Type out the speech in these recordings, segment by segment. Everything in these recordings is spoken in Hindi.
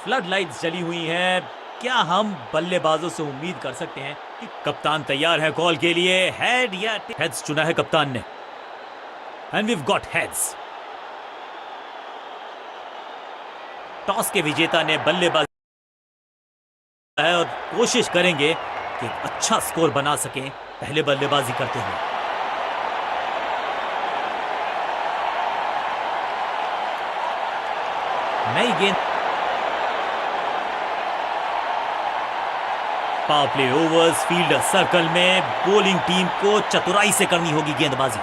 फ्लड लाइट्स जली हुई हैं। क्या हम बल्लेबाजों से उम्मीद कर सकते हैं कि कप्तान तैयार है कॉल के लिए? हेड या हेड्स चुना है कप्तान ने, and we got heads. Toss के विजेता ने बल्लेबाजी है और कोशिश करेंगे कि एक अच्छा स्कोर बना सकें पहले बल्लेबाजी करते हुए। नई गेंद, power play overs, fielder circle में। बॉलिंग टीम को चतुराई से करनी होगी गेंदबाजी।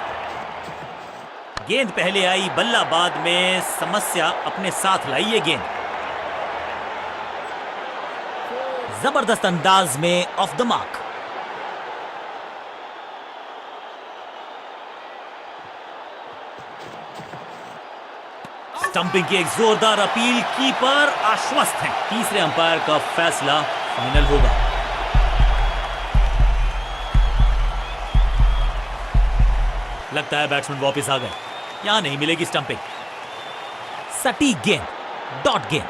गेंद पहले आई, बल्ला बाद में। समस्या अपने साथ लाई ये गेंद। जबरदस्त अंदाज में ऑफ द मार्क। स्टंपिंग की एक जोरदार अपील, कीपर आश्वस्त है। तीसरे अंपायर का फैसला फाइनल होगा। लगता है बैट्समैन वापस आ गए। यहां नहीं मिलेगी स्टंपिंग। सटीक गेंद, डॉट गेंद।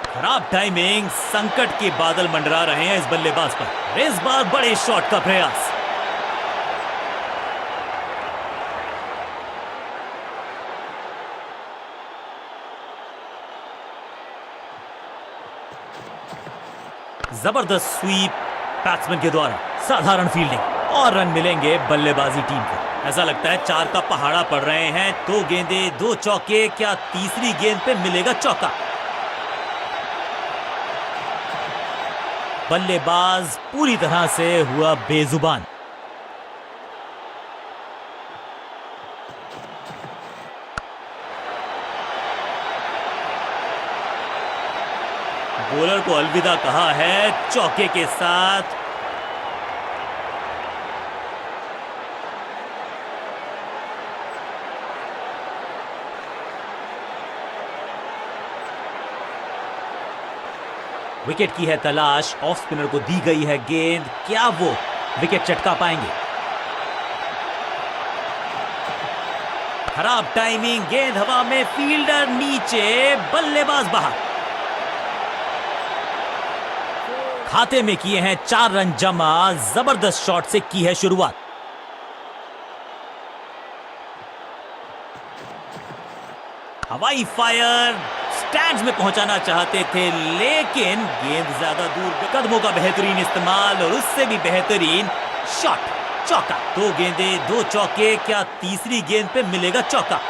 खराब टाइमिंग, संकट के बादल मंडरा रहे हैं इस बल्लेबाज पर। इस बार बड़े शॉट का प्रयास। जबरदस्त स्वीप बैट्समैन के द्वारा। साधारण फील्डिंग और रन मिलेंगे बल्लेबाजी टीम को। ऐसा लगता है 4 का पहाड़ा पड़ रहे हैं। 2 गेंदें, 2 चौके। क्या तीसरी गेंद पे मिलेगा चौका? बल्लेबाज पूरी तरह से हुआ बेजुबान। बॉलर को अलविदा कहा है चौके के साथ। विकेट की है तलाश। ऑफ स्पिनर को दी गई है गेंद। क्या वो विकेट चटका पाएंगे? खराब टाइमिंग, गेंद हवा में, फील्डर नीचे, बल्लेबाज बाहर। खाते में किए हैं 4 रन जमा। जबरदस्त शॉट से की है शुरुआत। हवाई फायर, स्टैंड्स में पहुंचाना चाहते थे लेकिन गेंद ज्यादा दूर। कदमों का बेहतरीन इस्तेमाल और उससे भी बेहतरीन शॉट, चौका। 2 गेंदें, 2 चौके। क्या तीसरी गेंद पे मिलेगा चौका?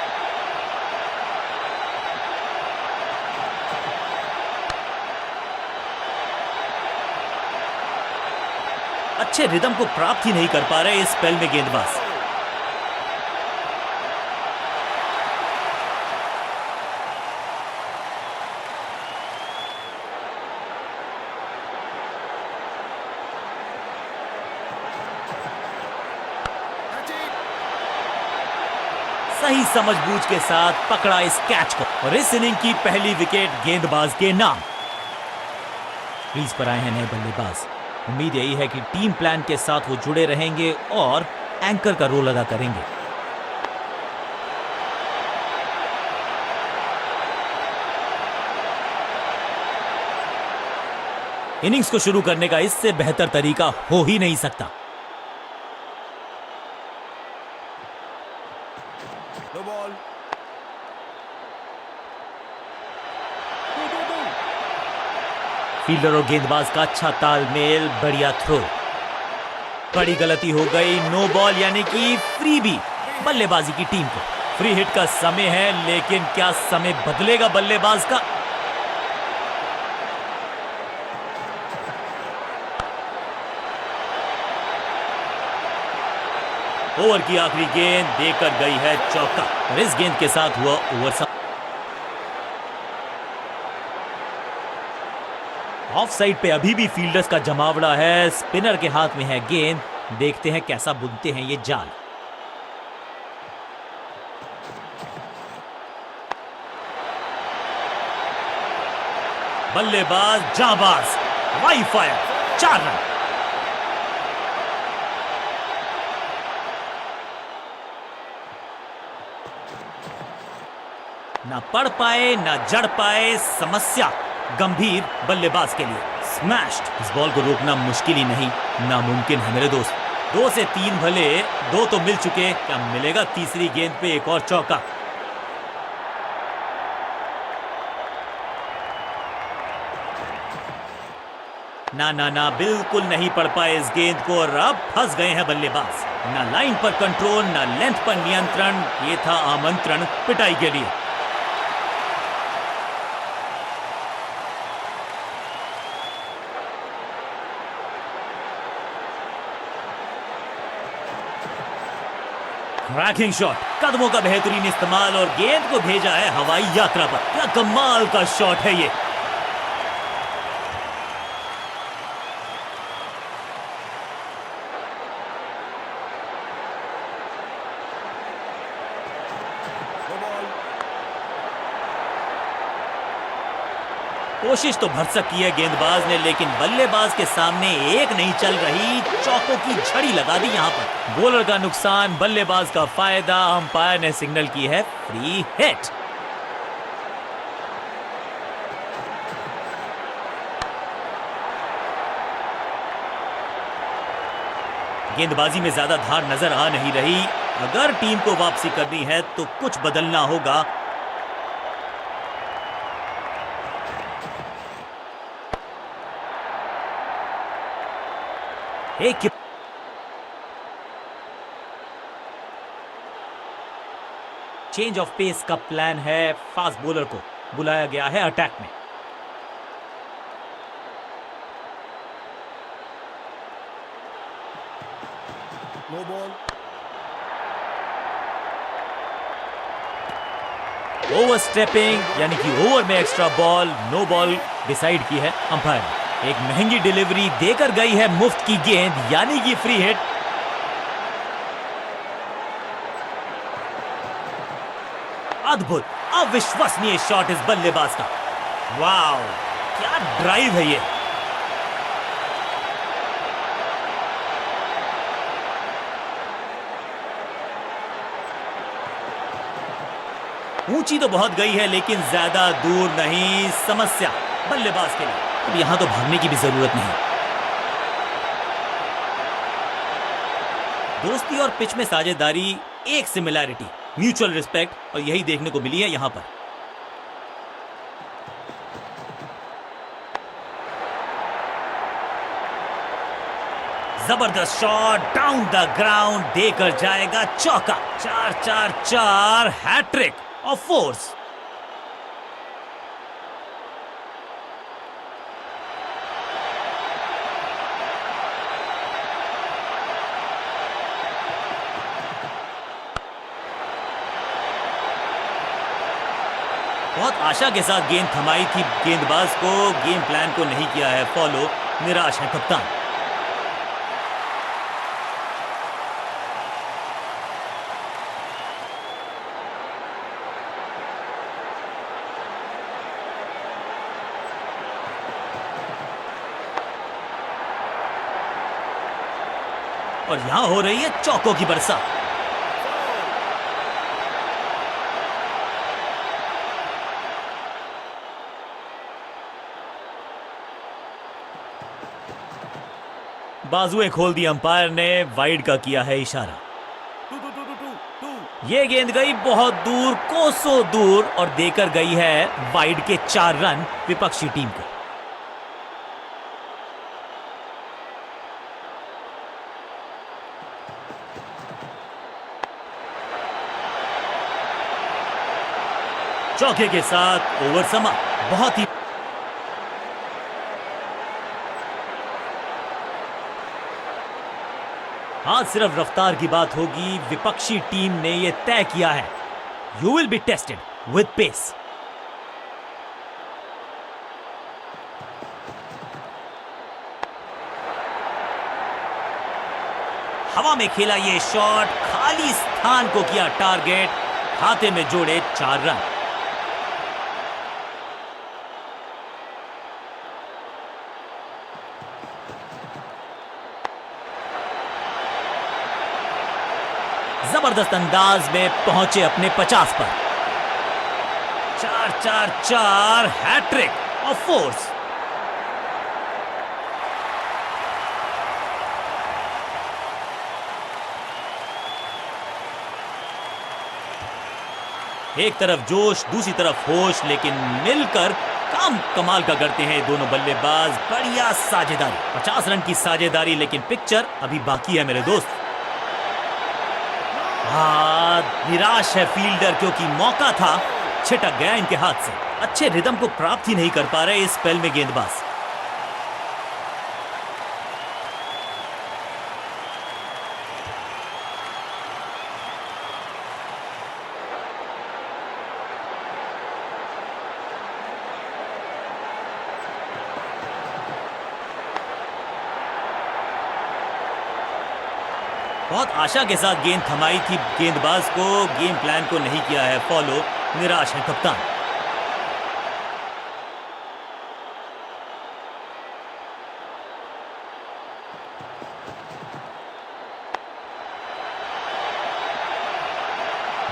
अच्छे रिदम को प्राप्त ही नहीं कर पा रहे इस स्पेल में गेंदबाज। सही समझबूझ के साथ पकड़ा इस कैच को और इस इनिंग की पहली विकेट गेंदबाज के नाम। क्रीज पर आए हैं नए बल्लेबाज। उम्मीद यही है कि टीम प्लान के साथ वो जुड़े रहेंगे और एंकर का रोल अदा करेंगे। इनिंग्स को शुरू करने का इससे बेहतर तरीका हो ही नहीं सकता। फील्डर और गेंदबाज का अच्छा तालमेल, बढ़िया थ्रो। बड़ी गलती हो गई, नो बॉल यानी कि फ्रीबी बल्लेबाजी की टीम को। फ्री हिट का समय है लेकिन क्या समय बदलेगा बल्लेबाज का? ओवर की आखिरी गेंद देकर गई है चौका और इस गेंद के साथ हुआ ओवर। ऑफ साइड पे अभी भी फील्डर्स का जमावड़ा है। स्पिनर के हाथ में है गेंद। देखते हैं कैसा बुनते हैं ये जाल। बल्लेबाज जाबाज, वाई फायर, 4 रन। ना पढ़ पाए ना जड़ पाए, समस्या गंभीर बल्लेबाज के लिए। स्मैश्ड। इस बॉल को रोकना मुश्किल ही नहीं, नामुमकिन है मेरे दोस्त। 2 से 3 भले, 2 तो मिल चुके, क्या मिलेगा तीसरी गेंद पे एक और चौका? ना ना ना, बिल्कुल नहीं पढ़ पाए इस गेंद को और अब फंस गए हैं बल्लेबाज। ना लाइन पर कंट्रोल, ना लेंथ पर नियंत्रण। ये था आमंत्रण पिटाई के लिए। क्रैकिंग शॉट, कदमों का बेहतरीन इस्तेमाल और गेंद को भेजा है हवाई यात्रा पर। क्या कमाल का शॉट है ये। कोशिश तो भरसक की है गेंदबाज ने, लेकिन बल्लेबाज के सामने एक नहीं चल रही। चौकों की झड़ी लगा दी यहां पर। बॉलर का नुकसान, बल्लेबाज का फायदा। अंपायर ने सिग्नल की है फ्री हिट। गेंदबाजी में ज्यादा धार नजर आ नहीं रही। अगर टीम को वापसी करनी है तो कुछ बदलना होगा। एक चेंज ऑफ पेस का प्लान है। फास्ट बॉलर को बुलाया गया है अटैक में। No ball. ओवर स्टेपिंग यानी कि ओवर में extra ball, no ball decide की है अंपायर ने। एक महंगी डिलीवरी देकर गई है मुफ्त की गेंद, यानी कि फ्री हिट। अद्भुत, अविश्वसनीय शॉट इस बल्लेबाज का। वाव, क्या ड्राइव है ये। ऊंची तो बहुत गई है लेकिन ज्यादा दूर नहीं। समस्या बल्लेबाज के लिए। अब यहां तो भागने की भी जरूरत नहीं। दोस्ती और पिच में साझेदारी, एक सिमिलैरिटी, म्यूचुअल रिस्पेक्ट, और यही देखने को मिली है यहां पर। जबरदस्त शॉट, डाउन द ग्राउंड, देकर जाएगा चौका। 4-4-4, हैट्रिक ऑफ फोर्स। बहुत आशा के साथ गेंद थमाई थी गेंदबाज को, गेम प्लान को नहीं किया है फॉलो। निराश है कप्तान। और यहां हो रही है चौकों की बरसात। बाजुएं खोल दी अंपायर ने, वाइड का किया है इशारा। ये गेंद गई बहुत दूर, कोसों दूर, और देकर गई है वाइड के 4 रन विपक्षी टीम को। चौके के साथ ओवर समाप्त। बहुत ही आज सिर्फ रफ्तार की बात होगी। विपक्षी टीम ने यह तय किया है, you will be tested with pace. हवा में खेला ये शॉट, खाली स्थान को किया टारगेट, खाते में जोड़े 4 रन। जबरदस्त अंदाज में पहुंचे अपने 50 पर। चार चार चार, हैट्रिक ऑफ फोर्स। एक तरफ जोश, दूसरी तरफ होश, लेकिन मिलकर काम कमाल का करते हैं दोनों बल्लेबाज। बढ़िया साझेदारी, 50 रन की साझेदारी, लेकिन पिक्चर अभी बाकी है मेरे दोस्त। निराश है फील्डर क्योंकि मौका था, छिटक गया इनके हाथ से। अच्छे रिदम को प्राप्त ही नहीं कर पा रहे इस स्पेल में गेंदबाज। बहुत आशा के साथ गेंद थमाई थी गेंदबाज को, गेम प्लान को नहीं किया है फॉलो। निराश है कप्तान।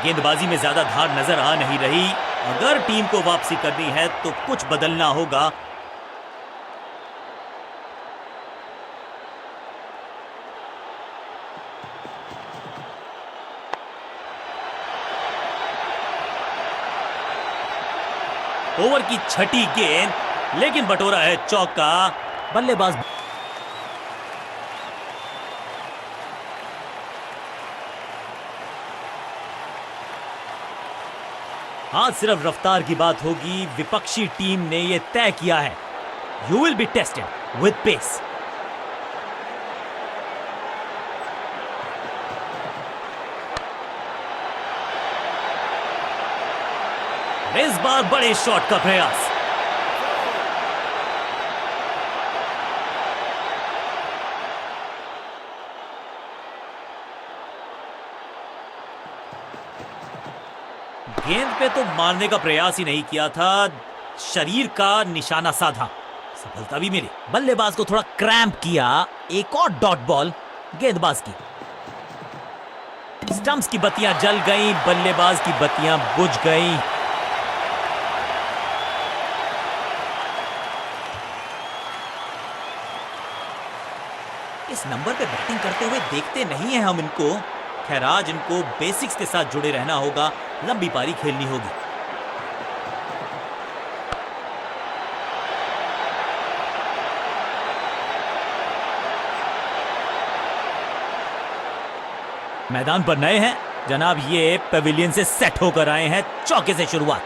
गेंदबाजी में ज्यादा धार नजर आ नहीं रही। अगर टीम को वापसी करनी है तो कुछ बदलना होगा। ओवर की छठी गेंद, लेकिन बटोरा है चौका। बल्लेबाज आज सिर्फ रफ्तार की बात होगी। विपक्षी टीम ने यह तय किया है, you will be tested with pace. इस बार बड़े शॉट का प्रयास। गेंद पे तो मारने का प्रयास ही नहीं किया था, शरीर का निशाना साधा, सफलता भी मिली। बल्लेबाज को थोड़ा क्रैम्प किया। एक और डॉट बॉल गेंदबाज की। स्टंप्स की बत्तियां जल गईं, बल्लेबाज की बत्तियां बुझ गईं। इस नंबर पे बैटिंग करते हुए देखते नहीं हैं हम इनको। खैर आज इनको बेसिक्स के साथ जुड़े रहना होगा, लंबी पारी खेलनी होगी। मैदान पर नए हैं जनाब, ये पेविलियन से सेट होकर आए हैं। चौके से शुरुआत।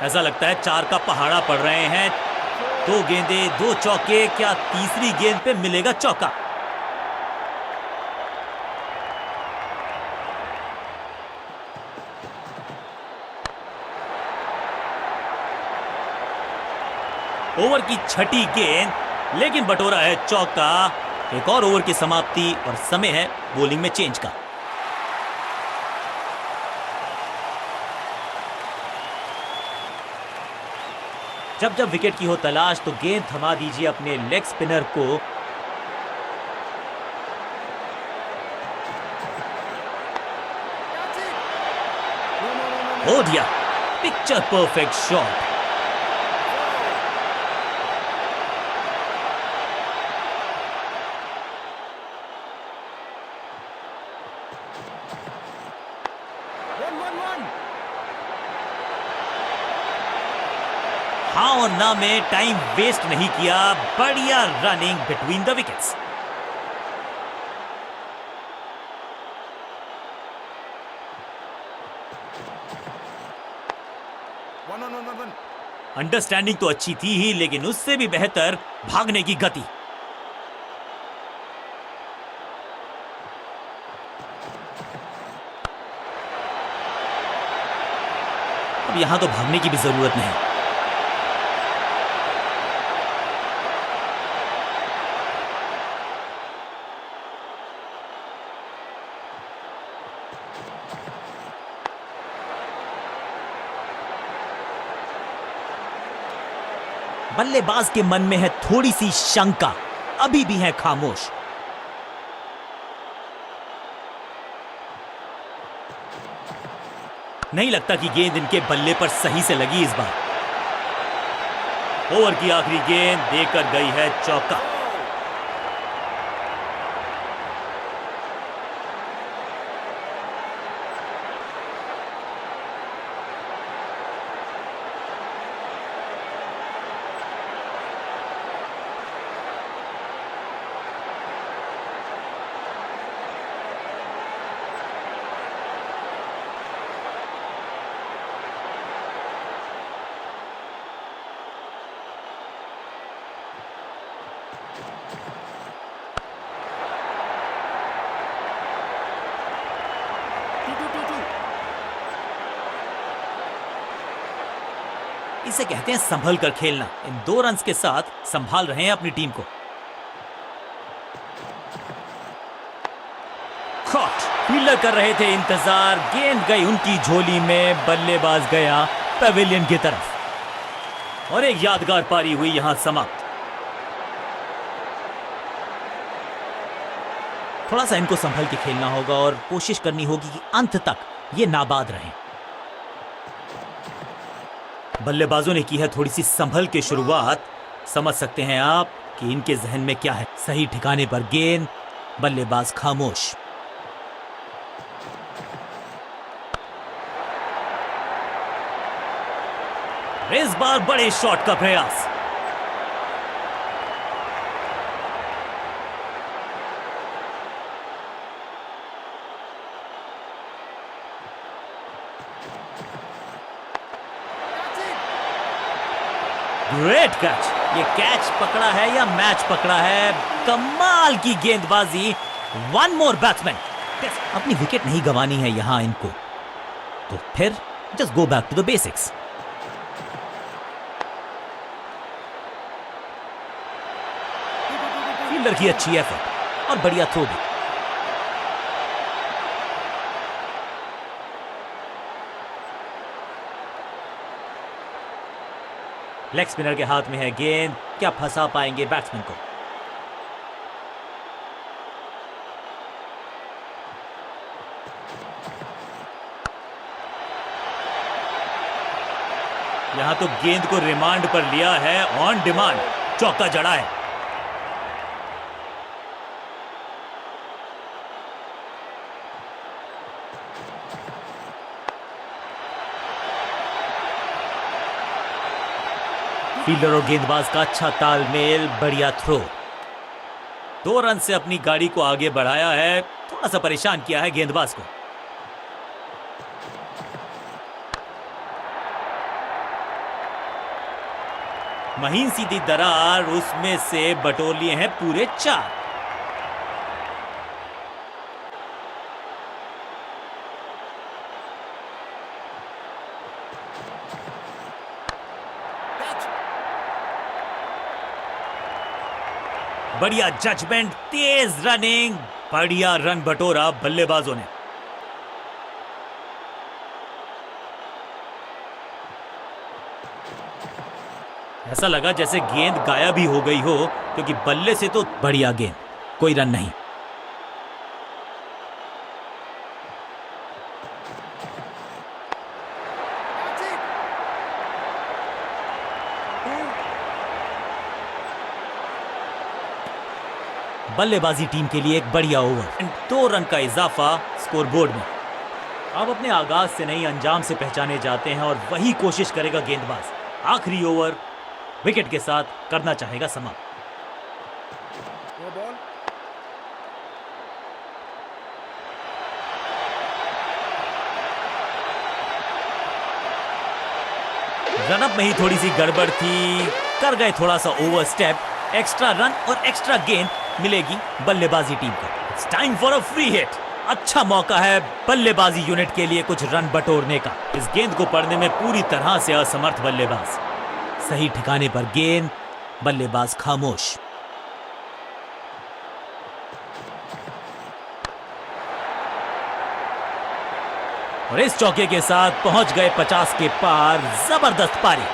ऐसा लगता है चार का पहाड़ा पड़ रहे हैं। दो गेंदे, दो चौके, क्या तीसरी गेंद पे मिलेगा चौका? ओवर की छठी गेंद, लेकिन बटोरा है चौका। एक और ओवर की समाप्ति और समय है बॉलिंग में चेंज का। जब जब विकेट की हो तलाश तो गेंद थमा दीजिए अपने लेग स्पिनर को। हो दिया, पिक्चर परफेक्ट शॉट। हाँ और ना में टाइम वेस्ट नहीं किया। बढ़िया running between the wickets. Understanding तो अच्छी थी ही, लेकिन उससे भी बेहतर भागने की गति। अब यहां तो भागने की भी जरूरत नहीं। बल्लेबाज के मन में है थोड़ी सी शंका, अभी भी है खामोश। नहीं लगता कि गेंद इनके बल्ले पर सही से लगी इस बार। ओवर की आखिरी गेंद देकर गई है चौका। इसे कहते हैं संभल कर खेलना। इन 2 रन्स के साथ संभाल रहे हैं अपनी टीम को। कॉट। फील्डर कर रहे थे इंतजार, गेंद गई उनकी झोली में, बल्लेबाज गया पवेलियन की तरफ और एक यादगार पारी हुई यहां समाप्त। थोड़ा सा इनको संभल के खेलना होगा और कोशिश करनी होगी कि अंत तक ये नाबाद रहें। बल्लेबाजों ने की है थोड़ी सी संभल के शुरुआत। समझ सकते हैं आप कि इनके जहन में क्या है। सही ठिकाने पर गेंद, बल्लेबाज खामोश। इस बार बड़े शॉट का प्रयास। Great catch. ये कैच पकड़ा है या मैच पकड़ा है? कमाल की गेंदबाजी। 1 मोर बैट्समैन। अपनी विकेट नहीं गंवानी है यहां इनको, तो फिर just go back to the basics. Fielder की अच्छी एफर्ट और बढ़िया थ्रो भी। लेग स्पिनर के हाथ में है गेंद, क्या फंसा पाएंगे बैट्समैन को? यहां तो गेंद को रिमांड पर लिया है, ऑन डिमांड चौका जड़ा है। फील्डर और गेंदबाज का अच्छा तालमेल, बढ़िया थ्रो। 2 रन से अपनी गाड़ी को आगे बढ़ाया है, थोड़ा सा परेशान किया है गेंदबाज को। महीन सीधी दरार, उसमें से बटोर लिए हैं पूरे 4। बढ़िया जजमेंट, तेज रनिंग, बढ़िया रन बटोरा बल्लेबाजों ने। ऐसा लगा जैसे गेंद गायब ही हो गई हो, क्योंकि बल्ले से तो बढ़िया गेंद, कोई रन नहीं। बल्लेबाजी टीम के लिए एक बढ़िया ओवर। 2 रन का इजाफा स्कोरबोर्ड में। अब अपने आगाज से नहीं, अंजाम से पहचाने जाते हैं और वही कोशिश करेगा गेंदबाज। आखिरी ओवर विकेट के साथ करना चाहेगा समाप्त। No ball. रनअप में ही थोड़ी सी गड़बड़ थी, कर गए थोड़ा सा ओवर स्टेप। एक्स्ट्रा रन और एक्स्ट्रा गेंद मिलेगी बल्लेबाजी टीम को। It's time for a free hit. अच्छा मौका है बल्लेबाजी यूनिट के लिए कुछ रन बटोरने का। इस गेंद को पढ़ने में पूरी तरह से असमर्थ बल्लेबाज। सही ठिकाने पर गेंद, बल्लेबाज खामोश। और इस चौके के साथ पहुंच गए 50 के पार। जबरदस्त पारी।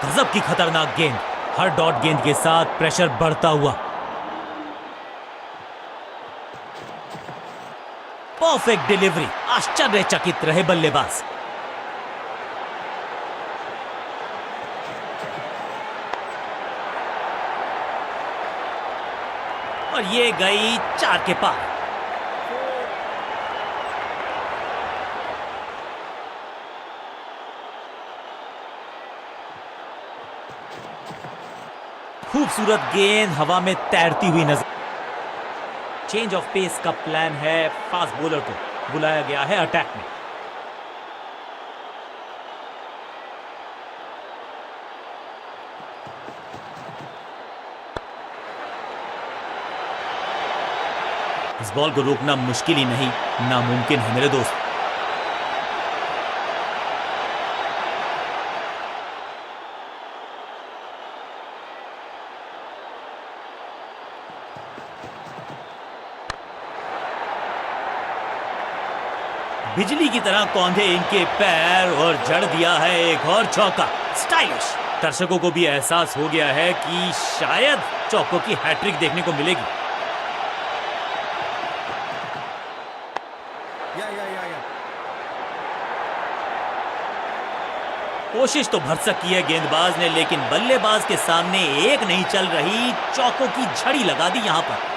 गजब की खतरनाक गेंद, हर डॉट गेंद के साथ प्रेशर बढ़ता हुआ। परफेक्ट डिलीवरी, आश्चर्यचकित रहे बल्लेबाज। और ये गई 4 के पार। खूबसूरत गेंद हवा में तैरती हुई नजर। चेंज ऑफ पेस का प्लान है, फास्ट बॉलर को बुलाया गया है अटैक में। इस बॉल को रोकना मुश्किल ही नहीं, नामुमकिन है मेरे दोस्त। बिजली की तरह कौंधे इनके पैर और जड़ दिया है एक और चौका। स्टाइलिश। दर्शकों को भी एहसास हो गया है कि शायद चौकों की हैट्रिक देखने को मिलेगी। या। कोशिश तो भरसक की है गेंदबाज ने, लेकिन बल्लेबाज के सामने एक नहीं चल रही, चौकों की झड़ी लगा दी यहां पर।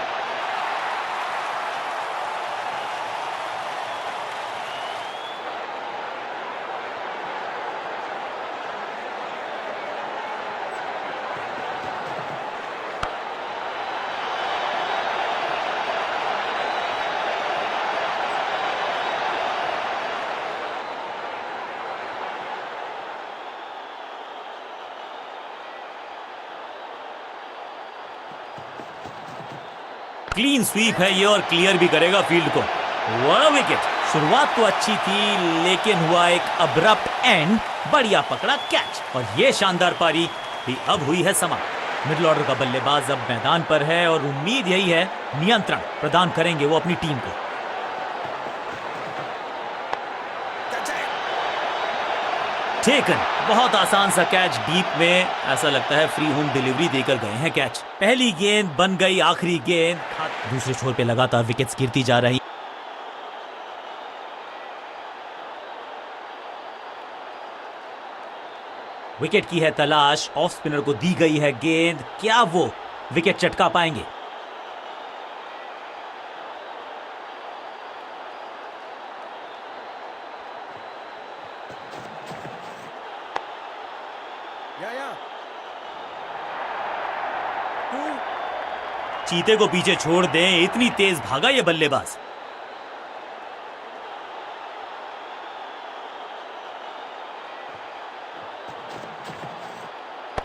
क्लीन स्वीप है ये और क्लियर भी करेगा फील्ड को। वह विकेट। शुरुआत तो अच्छी थी, लेकिन हुआ एक अब्रप्ट एंड। बढ़िया पकड़ा कैच और ये शानदार पारी भी अब हुई है समाप्त। मिडिल ऑर्डर का बल्लेबाज अब मैदान पर है और उम्मीद यही है नियंत्रण प्रदान करेंगे वो अपनी टीम को। टेकन। बहुत आसान सा कैच डीप में, ऐसा लगता है फ्री होम डिलीवरी देकर गए हैं कैच। पहली गेंद बन गई आखिरी गेंद। दूसरे छोर पे लगातार विकेट्स गिरती जा रही। विकेट की है तलाश, ऑफ स्पिनर को दी गई है गेंद, क्या वो विकेट चटका पाएंगे? या। चीते को पीछे छोड़ दें, इतनी तेज भागा ये बल्लेबाज।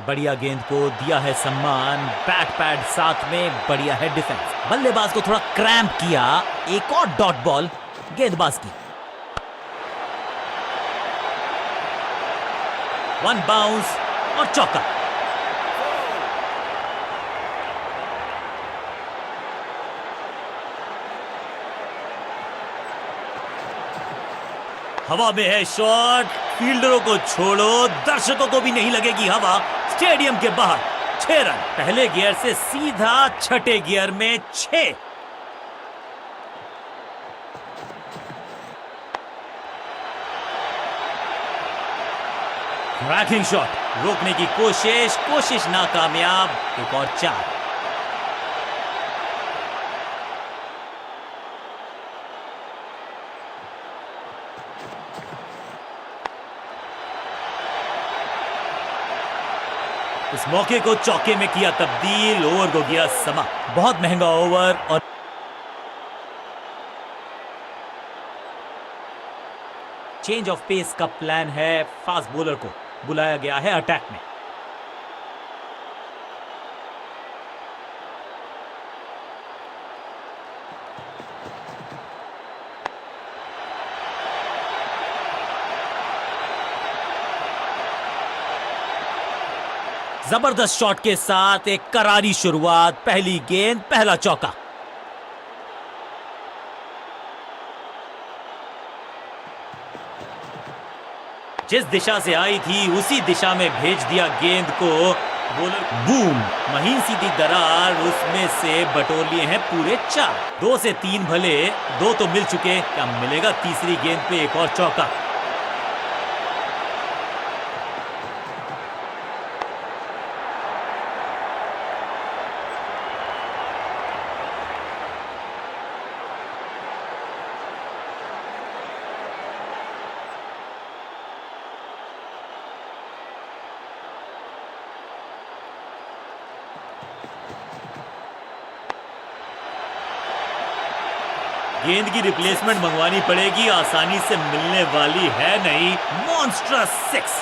बढ़िया गेंद को दिया है सम्मान, बैट पैड साथ में, बढ़िया है डिफेंस। बल्लेबाज को थोड़ा क्रैम्प किया, एक और डॉट बॉल गेंदबाज की। वन बाउंस और चौका। हवा में है शॉट, फील्डरों को छोड़ो, दर्शकों को भी नहीं लगेगी हवा। स्टेडियम के बाहर 6 रन। पहले गियर से सीधा छठे गियर में 6। क्रैकिंग शॉट, रोकने की कोशिश नाकामयाब। एक और 4। इस मौके को चौके में किया तब्दील, ओवर को किया समा। बहुत महंगा ओवर और चेंज ऑफ पेस का प्लान है, फास्ट बॉलर को बुलाया गया है अटैक में। जबरदस्त शॉट के साथ एक करारी शुरुआत, पहली गेंद पहला चौका। जिस दिशा से आई थी उसी दिशा में भेज दिया गेंद को। बॉलर बूम, महीन सीधी दरार, उसमें से बटोर लिए हैं पूरे 4। 2 से 3 भले, 2 तो मिल चुके, क्या मिलेगा तीसरी गेंद पे एक और चौका। गेंद की रिप्लेसमेंट मंगवानी पड़ेगी, आसानी से मिलने वाली है नहीं। मॉन्स्ट्रस 6।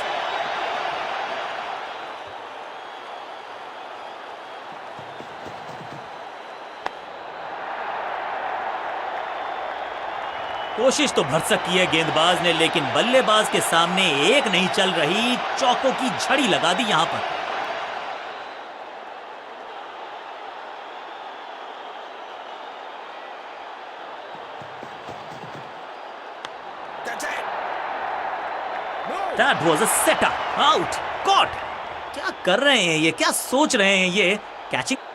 कोशिश तो भरसक की है गेंदबाज ने, लेकिन बल्लेबाज के सामने एक नहीं चल रही। चौकों की झड़ी लगा दी यहां पर। That's it. No. That was a setup. Out. Caught. क्या कर रहे हैं ये, क्या सोच रहे हैं ये? कैचिंग।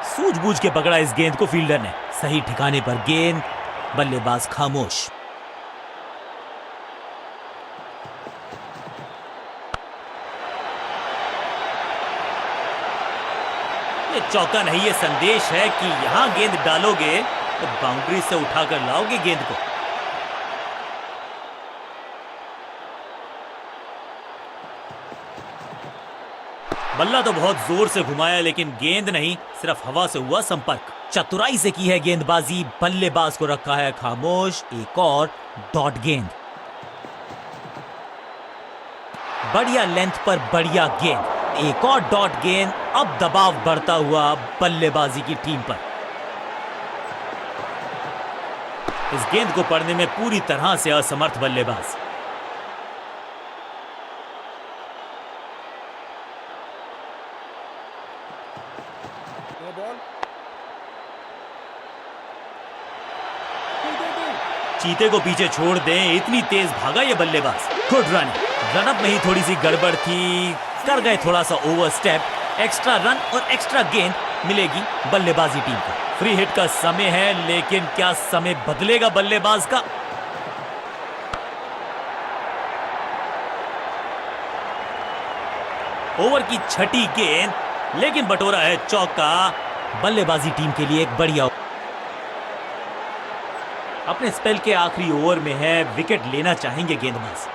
सूझबूझ के पकड़ा इस गेंद को फील्डर ने। सही ठिकाने पर गेंद, बल्लेबाज खामोश। ये चौका नहीं, ये संदेश है कि यहां गेंद डालोगे तो बाउंड्री से उठाकर लाओगे गेंद को। बल्ला तो बहुत जोर से घुमाया, लेकिन गेंद नहीं, सिर्फ हवा से हुआ संपर्क। चतुराई से की है गेंदबाजी, बल्लेबाज को रखा है खामोश। एक और डॉट गेंद, बढ़िया लेंथ पर बढ़िया गेंद। एक और डॉट गेंद। अब दबाव बढ़ता हुआ बल्लेबाजी की टीम पर। इस गेंद को पढ़ने में पूरी तरह से असमर्थ बल्लेबाज। No ball. चीते को पीछे छोड़ दें, इतनी तेज भागा ये बल्लेबाज। Good run. रनअप में ही थोड़ी सी गड़बड़ थी, कर गए थोड़ा सा ओवर स्टेप। एक्स्ट्रा रन और एक्स्ट्रा गेंद मिलेगी बल्लेबाजी टीम को। फ्री हिट का समय है, लेकिन क्या समय बदलेगा बल्लेबाज का? ओवर की छठी गेंद, लेकिन बटोरा है चौका। बल्लेबाजी टीम के लिए एक बढ़िया। अपने स्पेल के आखिरी ओवर में है, विकेट लेना चाहेंगे गेंदबाज।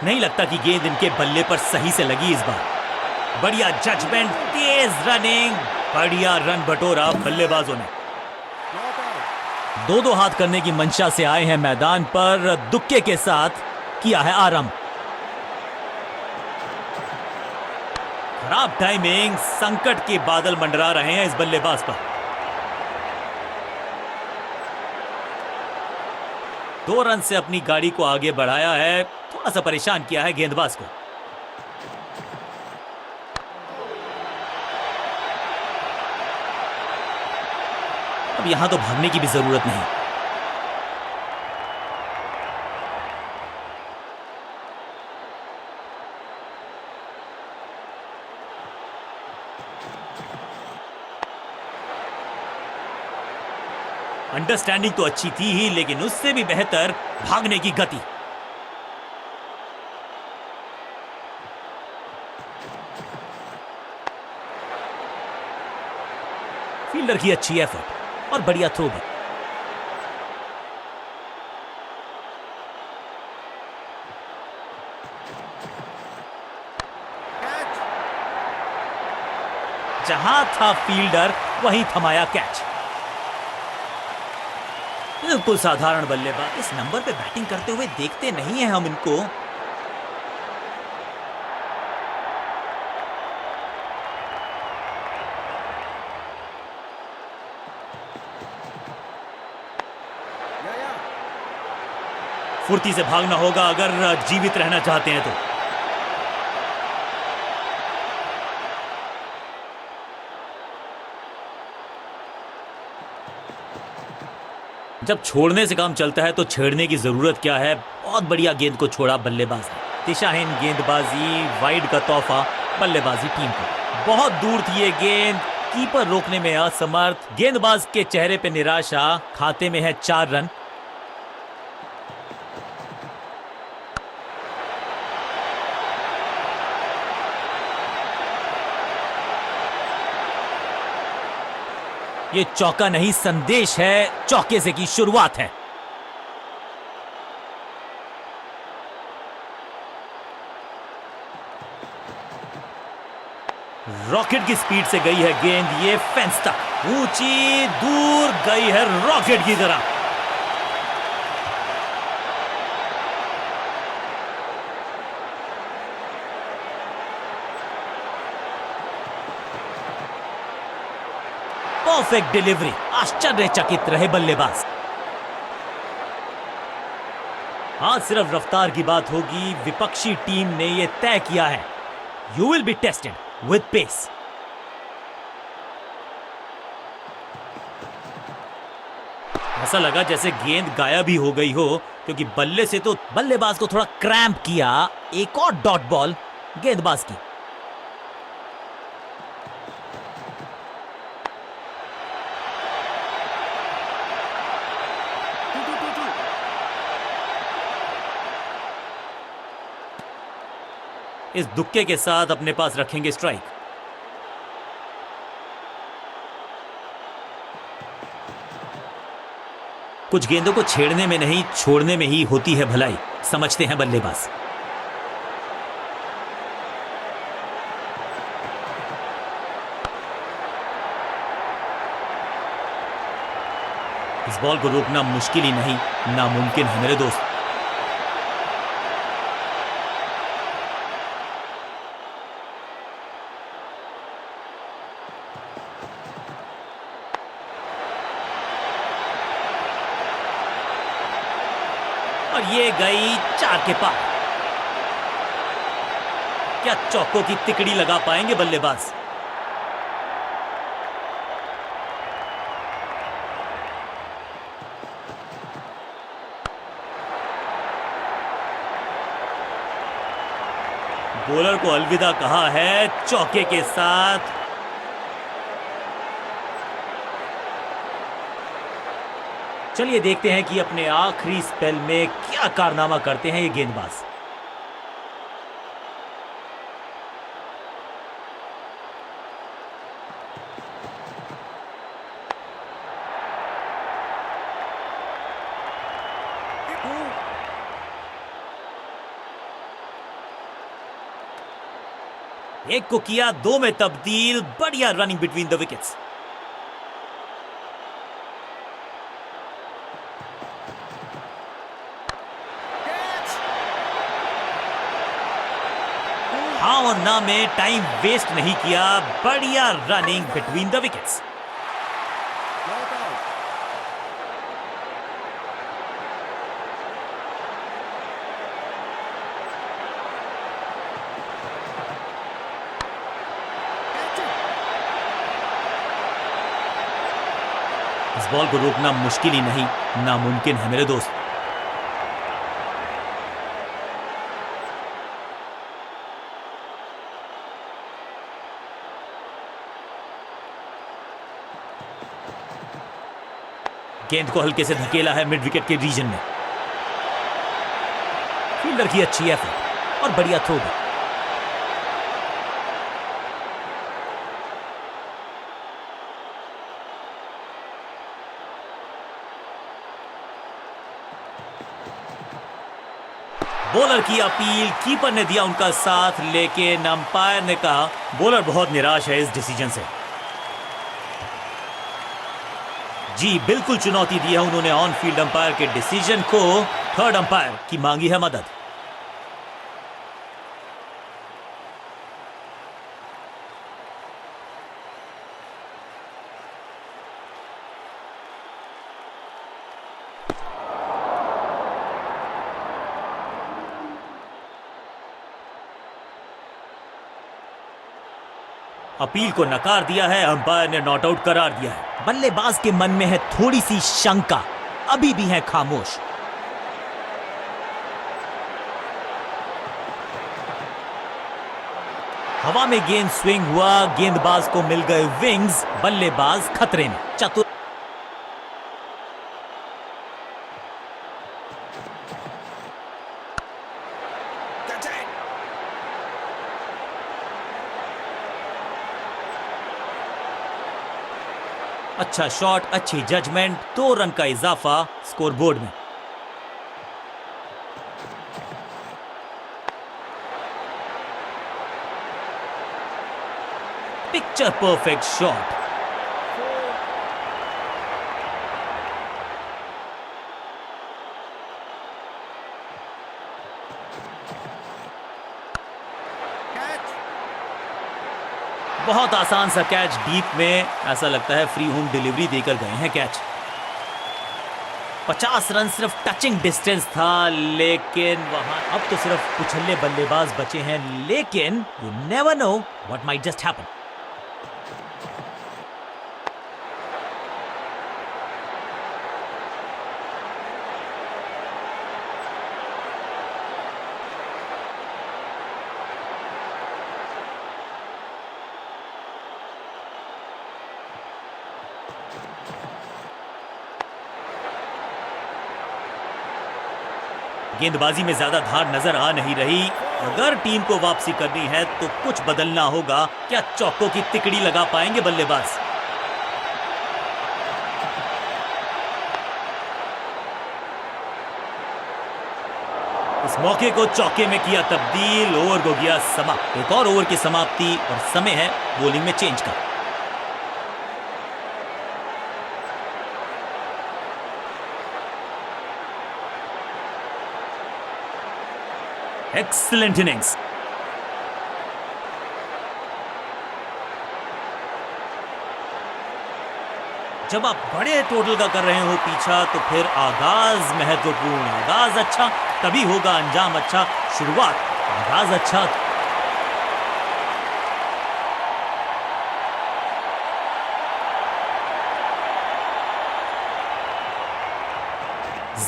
नहीं लगता कि गेंद इनके बल्ले पर सही से लगी इस बार। बढ़िया जजमेंट, तेज रनिंग, बढ़िया रन बटोरा बल्लेबाजों ने। Not out. 2-2 हाथ करने की मंशा से आए हैं मैदान पर। दुक्के के साथ किया है आरंभ। खराब टाइमिंग, संकट के बादल मंडरा रहे हैं इस बल्लेबाज पर। 2 रन से अपनी गाड़ी को आगे बढ़ाया है, थोड़ा सा परेशान किया है गेंदबाज को। अब यहां तो भागने की भी जरूरत नहीं। अंडरस्टैंडिंग तो अच्छी थी ही, लेकिन उससे भी बेहतर भागने की गति। फील्डर की अच्छी एफर्ट और बढ़िया थ्रो भी। Catch. जहां था फील्डर वहीं थमाया कैच। बिल्कुल साधारण बल्लेबाज। इस नंबर पे बैटिंग करते हुए देखते नहीं है हम इनको। फुर्ती से भागना होगा अगर जीवित रहना चाहते हैं तो। जब छोड़ने से काम चलता है तो छेड़ने की जरूरत क्या है। बहुत बढ़िया गेंद को छोड़ा बल्लेबाज ने। दिशाहीन गेंदबाजी, वाइड का तोहफा बल्लेबाजी टीम को। बहुत दूर थी ये गेंद, कीपर रोकने में असमर्थ। गेंदबाज के चेहरे पे निराशा। खाते में है 4 रन। ये चौका नहीं, संदेश है। चौके से की शुरुआत है। रॉकेट की स्पीड से गई है गेंद, ये फेंस तक ऊंची दूर गई है रॉकेट की तरह। Perfect delivery. आश्चर्यचकित रहे बल्लेबाज। आज सिर्फ रफ्तार की बात होगी। विपक्षी टीम ने यह तय किया है, you will be tested with pace. ऐसा लगा जैसे गेंद गायब ही हो गई हो, क्योंकि बल्ले से तो बल्लेबाज को थोड़ा क्रैम्प किया। एक और डॉट बॉल गेंदबाज की। इस दुक्के के साथ अपने पास रखेंगे स्ट्राइक। कुछ गेंदों को छेड़ने में नहीं, छोड़ने में ही होती है भलाई, समझते हैं बल्लेबाज। इस बॉल को रोकना मुश्किल ही नहीं, नामुमकिन है मेरे दोस्त। और ये गई 4 के पार। क्या चौकों की तिकड़ी लगा पाएंगे बल्लेबाज? बॉलर को अलविदा कहा है चौके के साथ। चलिए देखते हैं कि अपने आखिरी स्पेल में क्या कारनामा करते हैं ये गेंदबाज। एक को किया 2 में तब्दील। बढ़िया रनिंग बिटवीन द विकेट्स। हाँ और ना में टाइम वेस्ट नहीं किया। बढ़िया running between the wickets. Not out. Catch it. इस बॉल को रोकना मुश्किल ही नहीं, नामुमकिन है मेरे दोस्त। गेंद को हल्के से धकेला है मिड विकेट के रीजन में। फील्डर की अच्छी एफर्ट और बढ़िया थ्रो भी। बॉलर की अपील, कीपर ने दिया उनका साथ, लेकिन अंपायर ने कहा बॉलर बहुत निराश है इस डिसीजन से। जी बिल्कुल चुनौती दी है उन्होंने ऑन फील्ड अंपायर के डिसीजन को। थर्ड अंपायर की मांगी है मदद। अपील को नकार दिया है, अंपायर ने नॉट आउट करार दिया है। बल्लेबाज के मन में है थोड़ी सी शंका, अभी भी है खामोश। हवा में गेंद स्विंग हुआ, गेंदबाज को मिल गए विंग्स, बल्लेबाज खतरे में। चतुर That's it. अच्छा शॉट, अच्छी जजमेंट, 2 रन का इजाफा स्कोरबोर्ड में। Picture perfect shot. Catch. बहुत आसान सा कैच डीप में, ऐसा लगता है फ्री होम डिलीवरी देकर गए हैं कैच। 50 रन सिर्फ टचिंग डिस्टेंस था, लेकिन वहां अब तो सिर्फ उछल्ले बल्लेबाज बचे हैं, लेकिन you never know what might just happen. गेंदबाजी में ज्यादा धार नजर आ नहीं रही। अगर टीम को वापसी करनी है तो कुछ बदलना होगा। क्या चौकों की तिकड़ी लगा पाएंगे बल्लेबाज? इस मौके को चौके में किया तब्दील, ओवर को गया समाप्त। एक और ओवर की समाप्ति और समय है बॉलिंग में चेंज का। Excellent innings. जब आप बड़े टोटल का कर रहे हो पीछा, तो फिर आगाज महत्वपूर्ण। आगाज अच्छा तभी होगा अंजाम अच्छा। शुरुआत, आगाज अच्छा।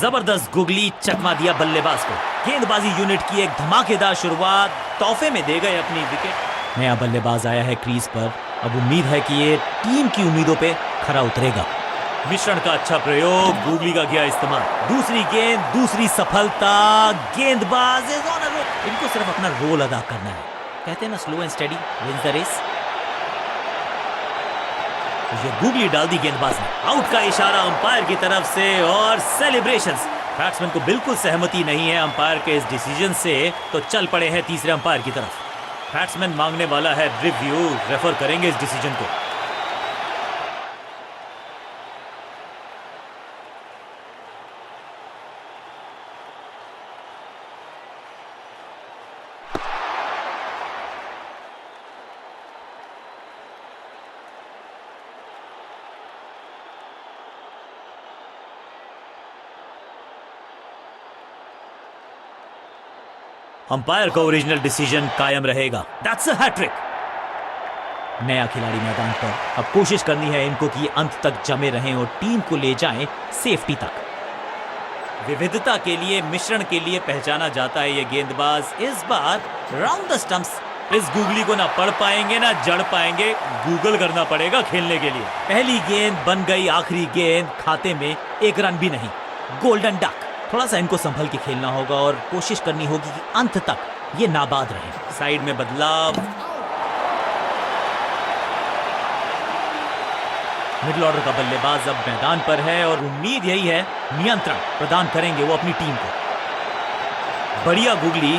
जबरदस्त गुगली चकमा दिया बल्लेबाज को। गेंदबाजी यूनिट की एक धमाकेदार शुरुआत, तोहफे में दे गए अपनी विकेट। नया बल्लेबाज आया है क्रीज पर, अब उम्मीद है कि ये टीम की उम्मीदों पे खरा उतरेगा। मिश्रण का अच्छा प्रयोग, गुगली का किया इस्तेमाल। दूसरी गेंद, दूसरी सफलता। गेंदबाज इज ऑन अ रोल। इनको सिर्फ अपना रोल अदा करना है। कहते हैं ना, slow and steady wins the race. ये गुगली डाल दी गेंदबाज ने। आउट का इशारा अंपायर की तरफ से और सेलिब्रेशंस। बैट्समैन को बिल्कुल सहमति नहीं है अंपायर के इस डिसीजन से, तो चल पड़े हैं तीसरे अंपायर की तरफ। बैट्समैन मांगने वाला है रिव्यू, रेफर करेंगे इस डिसीजन को। अंपायर का ओरिजिनल डिसीजन कायम रहेगा। That's a hat trick. नया खिलाड़ी मैदान पर, अब कोशिश करनी है इनको कि अंत तक जमे रहें और टीम को ले जाएं सेफ्टी तक। विविधता के लिए, मिश्रण के लिए पहचाना जाता है ये गेंदबाज। इस बार राउंड द स्टंप्स। इस गुगली को ना पढ़ पाएंगे ना जड़ पाएंगे, गूगल करना पड़ेगा खेलने के लिए। पहली गेंद बन गई आखिरी गेंद, खाते में 1 रन भी नहीं। Golden duck. थोड़ा सा इनको संभल के खेलना होगा और कोशिश करनी होगी कि अंत तक ये नाबाद रहे। साइड में बदलाव। मिडिल ऑर्डर का बल्लेबाज अब मैदान पर है और उम्मीद यही है नियंत्रण प्रदान करेंगे वो अपनी टीम को। बढ़िया गुगली,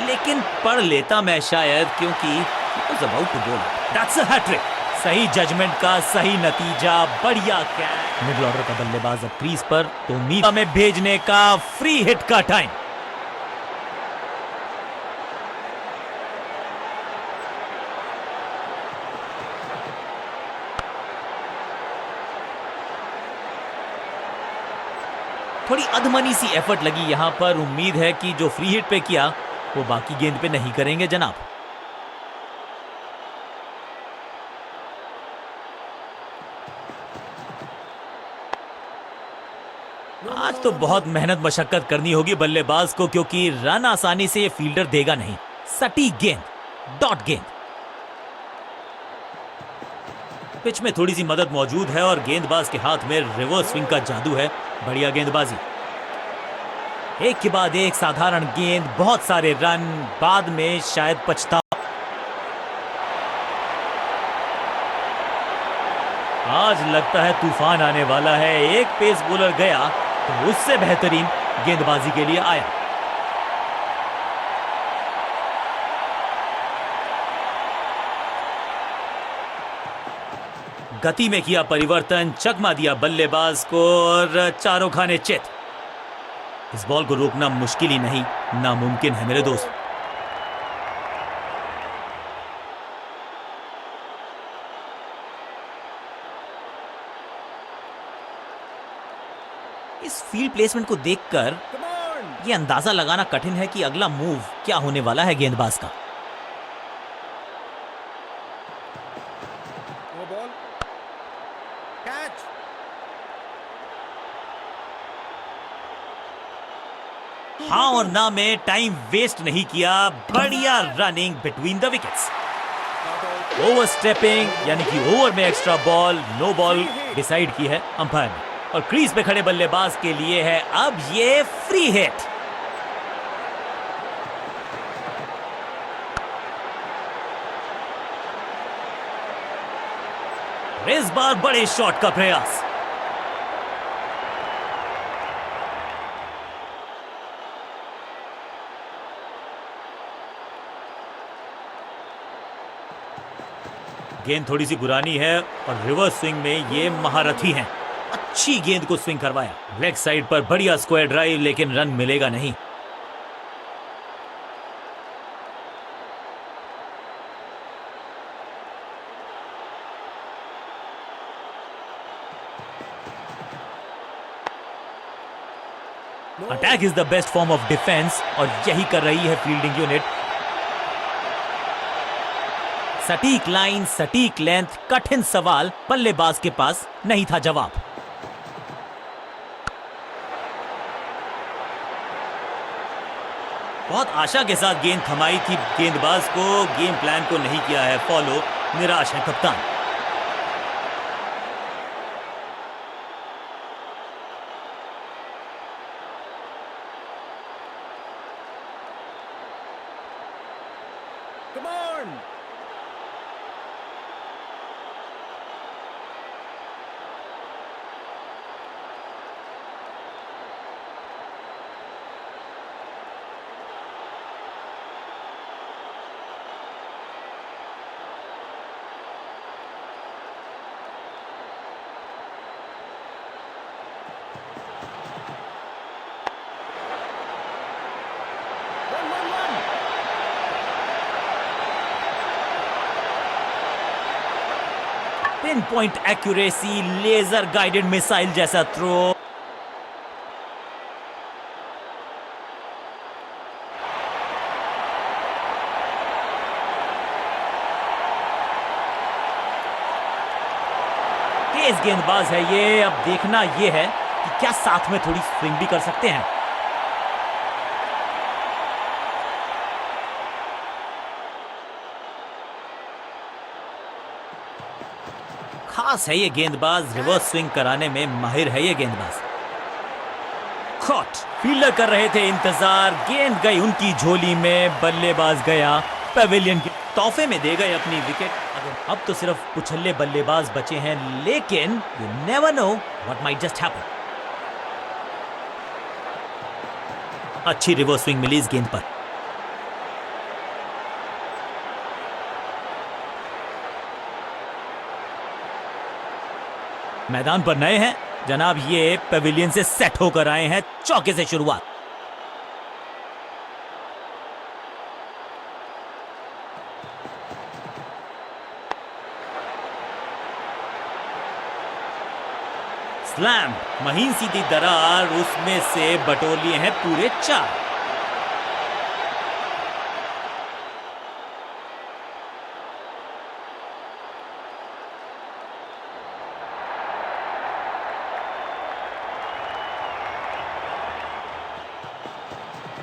लेकिन पढ़ लेता मैं शायद, क्योंकि it was about to bowl. That's a hat-trick. सही जजमेंट का सही नतीजा, बढ़िया कैच। मिडिल ऑर्डर का बल्लेबाज अब क्रीज पर, तो उम्मीद में भेजने का फ्री हिट का टाइम। थोड़ी अधमनी सी एफर्ट लगी यहां पर। उम्मीद है कि जो फ्री हिट पे किया वो बाकी गेंद पे नहीं करेंगे जनाब। आज तो बहुत मेहनत मशक्कत करनी होगी बल्लेबाज को, क्योंकि रन आसानी से ये फील्डर देगा नहीं। सटीक गेंद, डॉट गेंद। पिच में थोड़ी सी मदद मौजूद है और गेंदबाज के हाथ में रिवर्स स्विंग का जादू है। बढ़िया गेंदबाजी। एक के बाद एक साधारण गेंद, बहुत सारे रन, बाद में शायद पछतावा। आज लगता है तूफान आने वाला है। एक पेस बॉलर गया तो उससे बेहतरीन गेंदबाजी के लिए आया। गति में किया परिवर्तन, चकमा दिया बल्लेबाज को और चारों खाने चित। इस बॉल को रोकना मुश्किल ही नहीं, नामुमकिन है मेरे दोस्त। इस फील्ड प्लेसमेंट को देखकर Come on. यह अंदाजा लगाना कठिन है कि अगला मूव क्या होने वाला है गेंदबाज का। No ball. Catch. हाँ और ना में टाइम वेस्ट नहीं किया। बढ़िया running between the wickets. Not out. Overstepping यानी कि ओवर में extra ball, no ball decide की है अंपायर ने। और क्रीज पे खड़े बल्लेबाज के लिए है अब ये फ्री हिट। इस बार बड़े शॉट का प्रयास। गेंद थोड़ी सी पुरानी है और रिवर्स स्विंग में ये महारथी हैं। अच्छी गेंद को स्विंग करवाया। लेग साइड पर बढ़िया स्क्वायर ड्राइव, लेकिन रन मिलेगा नहीं। Attack is the best form of defence और यही कर रही है फील्डिंग यूनिट। सटीक लाइन, सटीक लेंथ, कठिन सवाल, बल्लेबाज के पास नहीं था जवाब। बहुत आशा के साथ गेंद थमाई थी गेंदबाज को, गेम प्लान को नहीं किया है फॉलो। निराश है कप्तान। Come on. One. Pinpoint accuracy, laser guided missile जैसा थ्रो। तेज गेंदबाज है ये। अब देखना ये है कि क्या साथ में थोड़ी स्विंग भी कर सकते हैं। खास है ये गेंदबाज, रिवर्स स्विंग कराने में माहिर है ये गेंदबाज। कॉट। फील्डर कर रहे थे इंतजार, गेंद गई उनकी झोली में, बल्लेबाज गया पवेलियन के तोहफे में, दे गए अपनी विकेट। अब तो सिर्फ उछल्ले बल्लेबाज बचे हैं, लेकिन you never know what might just happen. अच्छी रिवर्स स्विंग मिली इस गेंद पर। मैदान पर नए हैं जनाब, ये पेविलियन से सेट होकर आए हैं। चौके से शुरुआत। स्लैम, महीन सीधी दरार, उसमें से बटोर लिए हैं पूरे 4।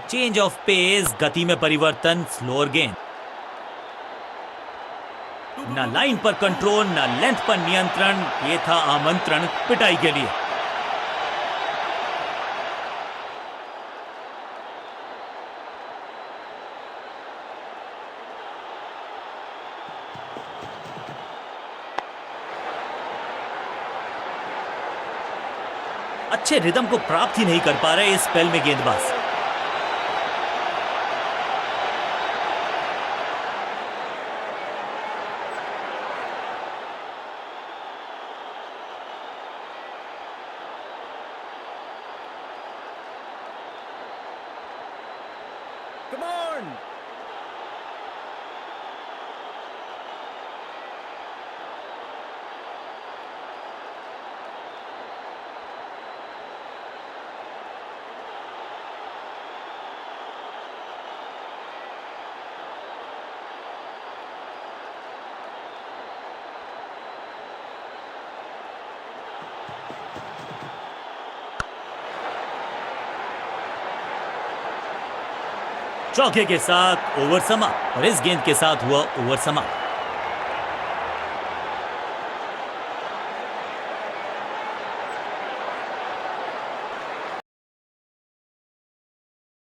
चेंज ऑफ पेस, गति में परिवर्तन, स्लोअर गेंद। ना लाइन पर कंट्रोल, ना लेंथ पर नियंत्रण। ये था आमंत्रण पिटाई के लिए। अच्छे रिदम को प्राप्त ही नहीं कर पा रहे इस स्पेल में गेंदबाज। Come on. चौके के साथ ओवर समाप्त और इस गेंद के साथ हुआ ओवर समाप्त।